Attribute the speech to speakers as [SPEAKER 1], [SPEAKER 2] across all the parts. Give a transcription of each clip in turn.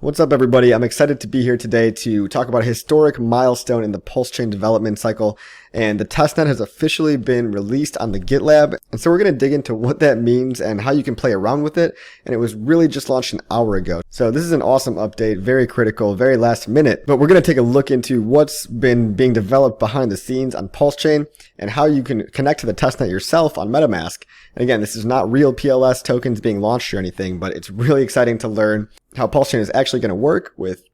[SPEAKER 1] What's up, everybody? I'm excited to be here today to talk about a historic milestone in the PulseChain development cycle, and the testnet has officially been released on the GitLab. And so we're going to dig into what that means and how you can play around with it. And it was really just launched an hour ago. So this is an awesome update, very critical, very last minute. But we're going to take a look into what's been being developed behind the scenes on PulseChain and how you can connect to the testnet yourself on MetaMask. And again, this is not real PLS tokens being launched or anything, but it's really exciting to learn how PulseChain is actually going to work with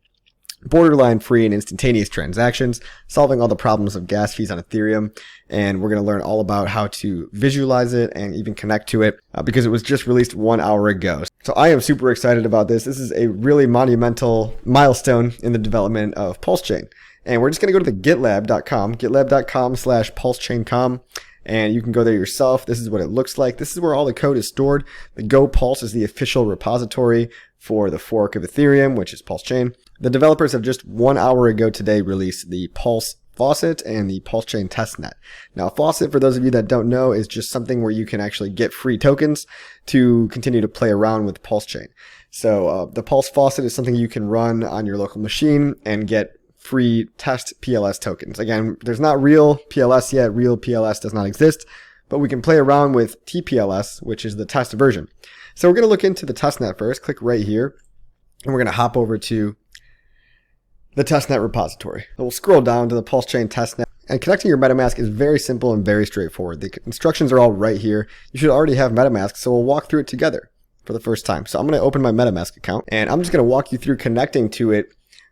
[SPEAKER 1] borderline free and instantaneous transactions, solving all the problems of gas fees on Ethereum. And we're going to learn all about how to visualize it and even connect to it because it was just released 1 hour ago. So I am super excited about this. This is a really monumental milestone in the development of PulseChain. And we're just going to go to the gitlab.com, gitlab.com/pulsechaincom. And you can go there yourself. This is what it looks like. This is where all the code is stored. The Go Pulse is the official repository for the fork of Ethereum, which is PulseChain. The developers have just 1 hour ago today released the Faucet and the PulseChain Testnet. Now, Faucet, for those of you that don't know, is just something where you can actually get free tokens to continue to play around with PulseChain. So the Pulse Faucet is something you can run on your local machine and get free test PLS tokens. Again, there's not real PLS yet. Real PLS does not exist, but we can play around with TPLS, which is the test version. So we're going to look into the testnet first. Click right here, and we're going to hop over to the testnet repository. So we'll scroll down to the PulseChain Testnet, and connecting your MetaMask is very simple and very straightforward. The instructions are all right here. You should already have MetaMask, so we'll walk through it together for the first time. So I'm going to open my MetaMask account, and I'm just going to walk you through connecting to it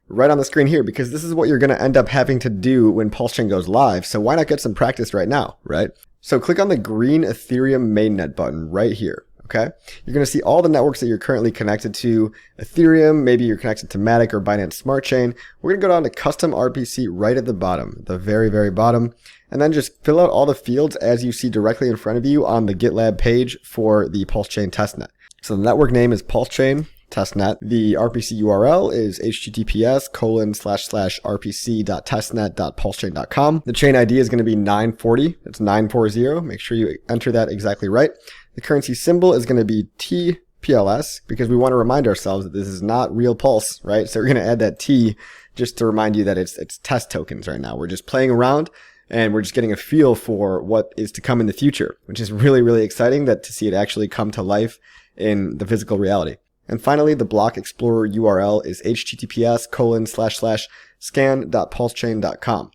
[SPEAKER 1] right on the screen here, because this is what you're going to end up having to do when PulseChain goes live. So why not get some practice right now, right? So click on the green Ethereum mainnet button right here. Okay. You're going to see all the networks that you're currently connected to. Ethereum, maybe you're connected to Matic or Binance Smart Chain. We're going to go down to custom RPC right at the bottom, the very, very bottom, and then just fill out all the fields as you see directly in front of you on the GitLab page for the PulseChain Testnet. So the network name is PulseChain Testnet. The RPC URL is https://rpc.testnet.pulsechain.com. The chain ID is going to be 940. It's 940. Make sure you enter that exactly right. The currency symbol is going to be TPLS because we want to remind ourselves that this is not real Pulse, right? So we're going to add that T just to remind you that it's test tokens right now. We're just playing around and we're just getting a feel for what is to come in the future, which is really, really exciting to see it actually come to life in the physical reality. And finally, the block explorer URL is https://scan.pulsechain.com.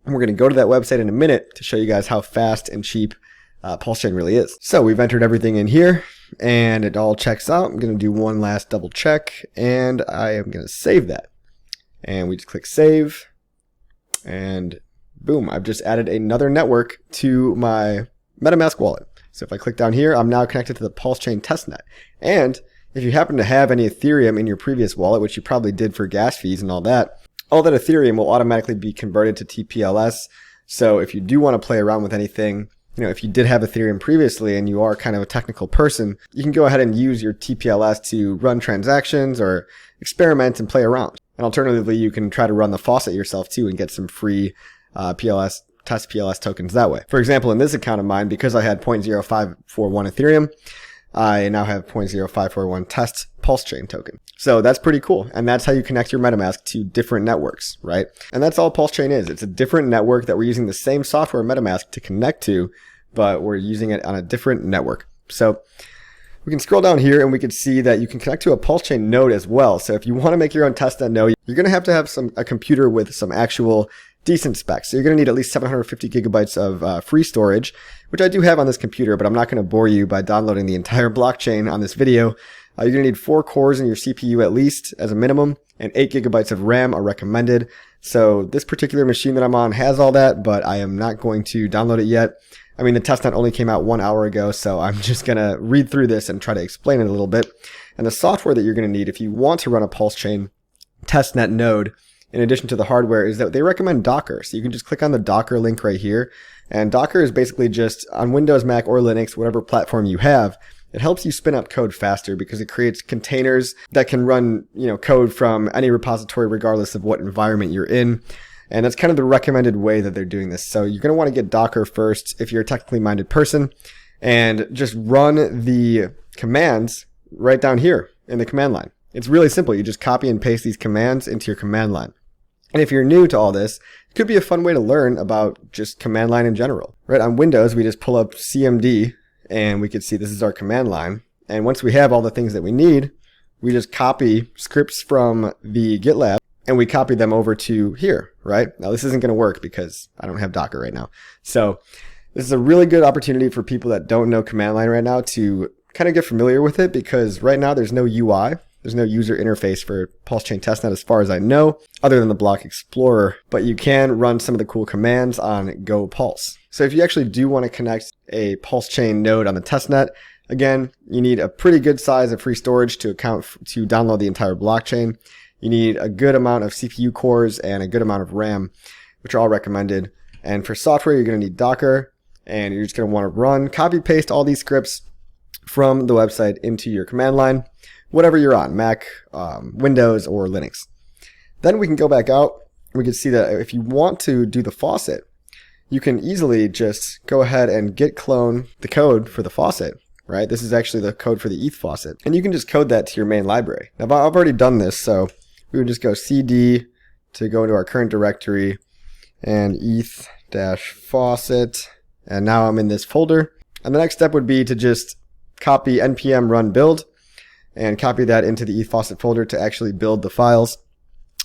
[SPEAKER 1] And we're going to go to that website in a minute to show you guys how fast and cheap PulseChain really is. So we've entered everything in here and it all checks out. I'm going to do one last double check and I am going to save that. And we just click save and boom, I've just added another network to my MetaMask wallet. So if I click down here, I'm now connected to the PulseChain Testnet. And if you happen to have any Ethereum in your previous wallet, which you probably did for gas fees and all that Ethereum will automatically be converted to TPLS. So if you do want to play around with anything, if you did have Ethereum previously and you are kind of a technical person, you can go ahead and use your TPLS to run transactions or experiment and play around. And alternatively, you can try to run the Faucet yourself too and get some free test PLS tokens that way. For example, in this account of mine, because I had 0.0541 Ethereum, I now have 0.0541 test PulseChain token. So that's pretty cool. And that's how you connect your MetaMask to different networks, right? And that's all PulseChain is. It's a different network that we're using the same software MetaMask to connect to, but we're using it on a different network. So we can scroll down here and we can see that you can connect to a PulseChain node as well. So if you want to make your own testnet node, you're going to have a computer with some actual decent specs. So you're going to need at least 750 gigabytes of free storage, which I do have on this computer, but I'm not going to bore you by downloading the entire blockchain on this video. You're going to need 4 cores in your CPU at least as a minimum, and 8 gigabytes of RAM are recommended. So this particular machine that I'm on has all that, but I am not going to download it yet. I mean, the testnet only came out 1 hour ago, so I'm just going to read through this and try to explain it a little bit. And the software that you're going to need if you want to run a PulseChain testnet node, in addition to the hardware, is that they recommend Docker. So you can just click on the Docker link right here. And Docker is basically just on Windows, Mac, or Linux, whatever platform you have. It helps you spin up code faster because it creates containers that can run, code from any repository regardless of what environment you're in. And that's kind of the recommended way that they're doing this. So you're going to want to get Docker first if you're a technically minded person and just run the commands right down here in the command line. It's really simple. You just copy and paste these commands into your command line. And if you're new to all this, it could be a fun way to learn about just command line in general, right? On Windows, we just pull up CMD and we could see this is our command line. And once we have all the things that we need, we just copy scripts from the GitLab and we copy them over to here, right? Now this isn't going to work because I don't have Docker right now. So this is a really good opportunity for people that don't know command line right now to kind of get familiar with it, because right now there's no UI. There's no user interface for PulseChain Testnet as far as I know, other than the Block Explorer, but you can run some of the cool commands on Go Pulse. So if you actually do want to connect a PulseChain node on the testnet, again, you need a pretty good size of free storage to download the entire blockchain. You need a good amount of CPU cores and a good amount of RAM, which are all recommended. And for software, you're going to need Docker, and you're just going to want to copy paste all these scripts from the website into your command line, whatever you're on, Mac, Windows, or Linux. Then we can go back out. We can see that if you want to do the Faucet, you can easily just go ahead and git clone the code for the Faucet, right? This is actually the code for the ETH Faucet. And you can just code that to your main library. Now, I've already done this, so we would just go cd to go into our current directory and eth-faucet. And now I'm in this folder. And the next step would be to just copy npm run build and copy that into the eth-faucet folder to actually build the files.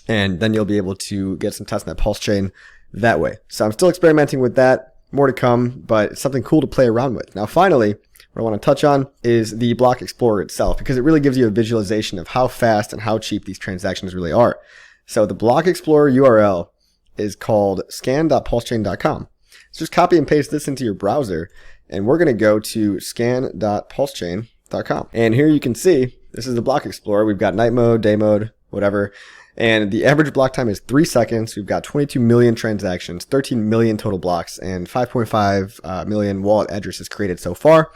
[SPEAKER 1] And then you'll be able to get some testnet PulseChain that way. So I'm still experimenting with that. More to come, but it's something cool to play around with. Now, finally, what I want to touch on is the Block Explorer itself, because it really gives you a visualization of how fast and how cheap these transactions really are. So the Block Explorer URL is called scan.pulsechain.com. So just copy and paste this into your browser, and we're going to go to scan.pulsechain.com. And here you can see, this is the Block Explorer. We've got night mode, day mode, whatever. And the average block time is 3 seconds. We've got 22 million transactions, 13 million total blocks, and 5.5 million wallet addresses created so far.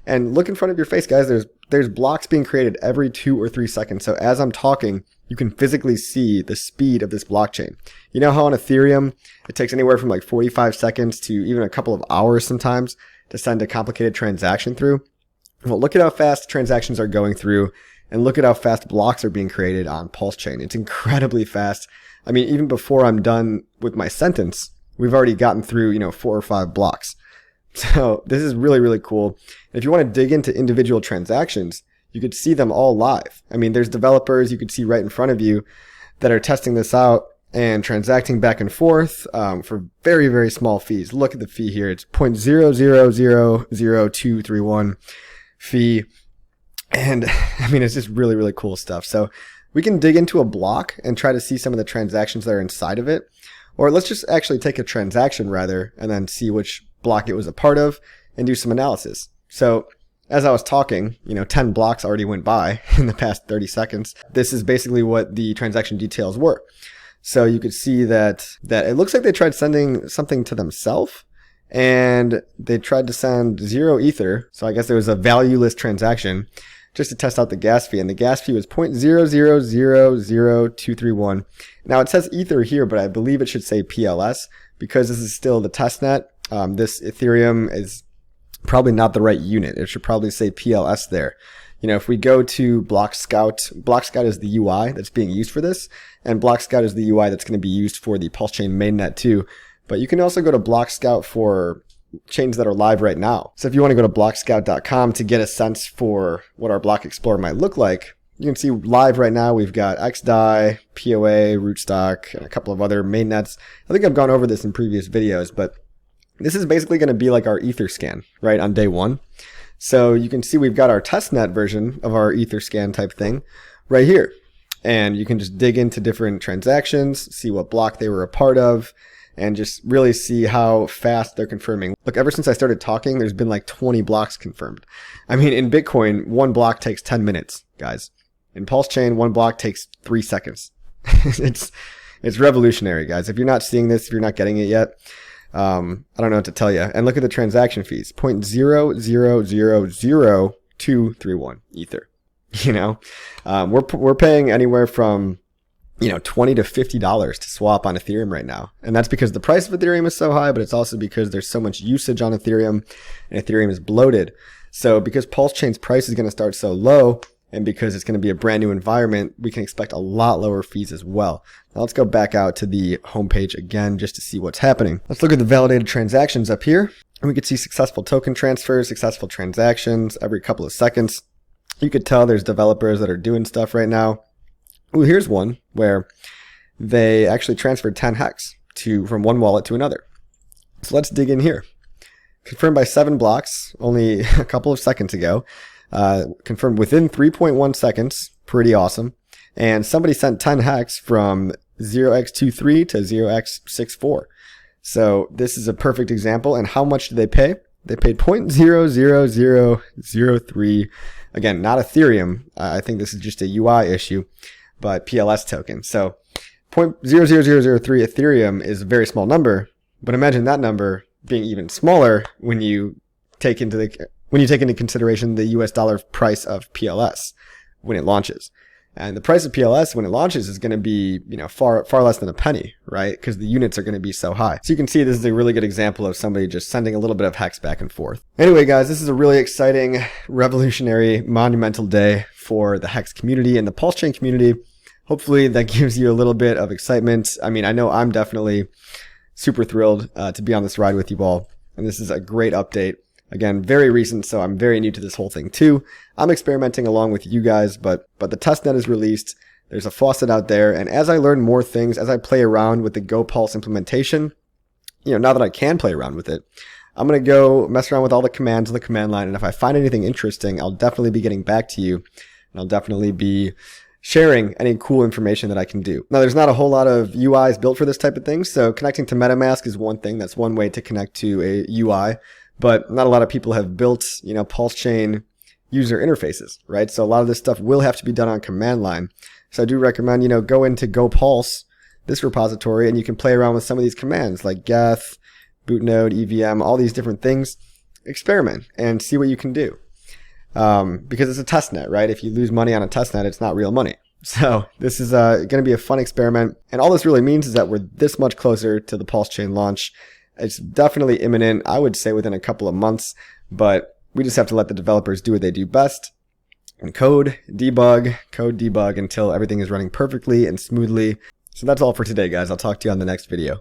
[SPEAKER 1] And look in front of your face, guys. There's blocks being created every 2 or 3 seconds. So as I'm talking, you can physically see the speed of this blockchain. You know how on Ethereum, it takes anywhere from like 45 seconds to even a couple of hours sometimes to send a complicated transaction through? Well, look at how fast transactions are going through, and look at how fast blocks are being created on PulseChain. It's incredibly fast. I mean, even before I'm done with my sentence, we've already gotten through, 4 or 5 blocks. So this is really, really cool. If you want to dig into individual transactions, you could see them all live. I mean, there's developers you could see right in front of you that are testing this out and transacting back and forth for very, very small fees. Look at the fee here. It's 0.0000231 fee. And I mean, it's just really, really cool stuff. So we can dig into a block and try to see some of the transactions that are inside of it. Or let's just actually take a transaction rather, and then see which block it was a part of and do some analysis. So as I was talking, 10 blocks already went by in the past 30 seconds. This is basically what the transaction details were. So you could see that it looks like they tried sending something to themselves, and they tried to send 0 ether. So I guess there was a valueless transaction just to test out the gas fee, and the gas fee was 0.0000231. Now it says ether here, but I believe it should say PLS because this is still the testnet. This Ethereum is probably not the right unit. It should probably say PLS there. If we go to Block Scout is the UI that's being used for this, and Block Scout is the UI that's going to be used for the PulseChain mainnet too. But you can also go to Block Scout for chains that are live right now. So if you want to go to blockscout.com to get a sense for what our Block Explorer might look like, you can see live right now we've got XDAI, POA, Rootstock, and a couple of other mainnets. I think I've gone over this in previous videos, but this is basically going to be like our Etherscan, right, on day one. So you can see we've got our testnet version of our Etherscan type thing right here. And you can just dig into different transactions, see what block they were a part of, and just really see how fast they're confirming. Look, ever since I started talking, there's been like 20 blocks confirmed. I mean, in Bitcoin, 1 block takes 10 minutes, guys. In PulseChain, 1 block takes 3 seconds. It's revolutionary, guys. If you're not seeing this, if you're not getting it yet, I don't know what to tell you. And look at the transaction fees, 0.0000231 ether. We're paying anywhere from $20 to $50 to swap on Ethereum right now. And that's because the price of Ethereum is so high, but it's also because there's so much usage on Ethereum and Ethereum is bloated. So because PulseChain's price is going to start so low, And because it's going to be a brand new environment, we can expect a lot lower fees as well. Now let's go back out to the homepage again just to see what's happening. Let's look at the validated transactions up here. And we could see successful token transfers, successful transactions every couple of seconds. You could tell there's developers that are doing stuff right now. Ooh, here's one where they actually transferred 10 hex from one wallet to another. So let's dig in here. Confirmed by 7 blocks, only a couple of seconds ago. Confirmed within 3.1 seconds, pretty awesome. And somebody sent 10 hex from 0x23 to 0x64. So this is a perfect example. And how much did they pay? They paid 0.00003. Again, not Ethereum. I think this is just a UI issue, but PLS token. So 0.00003 Ethereum is a very small number, but imagine that number being even smaller when you take into consideration the US dollar price of PLS when it launches. And the price of PLS when it launches is going to be, far less than a penny, right? Because the units are going to be so high. So you can see this is a really good example of somebody just sending a little bit of hex back and forth. Anyway, guys, this is a really exciting, revolutionary, monumental day for the hex community and the PulseChain community. Hopefully that gives you a little bit of excitement. I mean, I know I'm definitely super thrilled to be on this ride with you all. And this is a great update. Again, very recent, so I'm very new to this whole thing too. I'm experimenting along with you guys, but the testnet is released. There's a Faucet out there. And as I learn more things, as I play around with the GoPulse implementation, now that I can play around with it, I'm going to go mess around with all the commands on the command line. And if I find anything interesting, I'll definitely be getting back to you. And I'll definitely be sharing any cool information that I can do. Now, there's not a whole lot of UIs built for this type of thing. So connecting to MetaMask is one thing. That's one way to connect to a UI. But not a lot of people have built, PulseChain user interfaces, right? So a lot of this stuff will have to be done on command line. So I do recommend, go into GoPulse, this repository, and you can play around with some of these commands like geth, bootnode, EVM, all these different things. Experiment and see what you can do. Because it's a testnet, right? If you lose money on a testnet, it's not real money. So this is going to be a fun experiment. And all this really means is that we're this much closer to the PulseChain launch. It's definitely imminent, I would say within a couple of months, but we just have to let the developers do what they do best and code debug until everything is running perfectly and smoothly. So that's all for today, guys. I'll talk to you on the next video.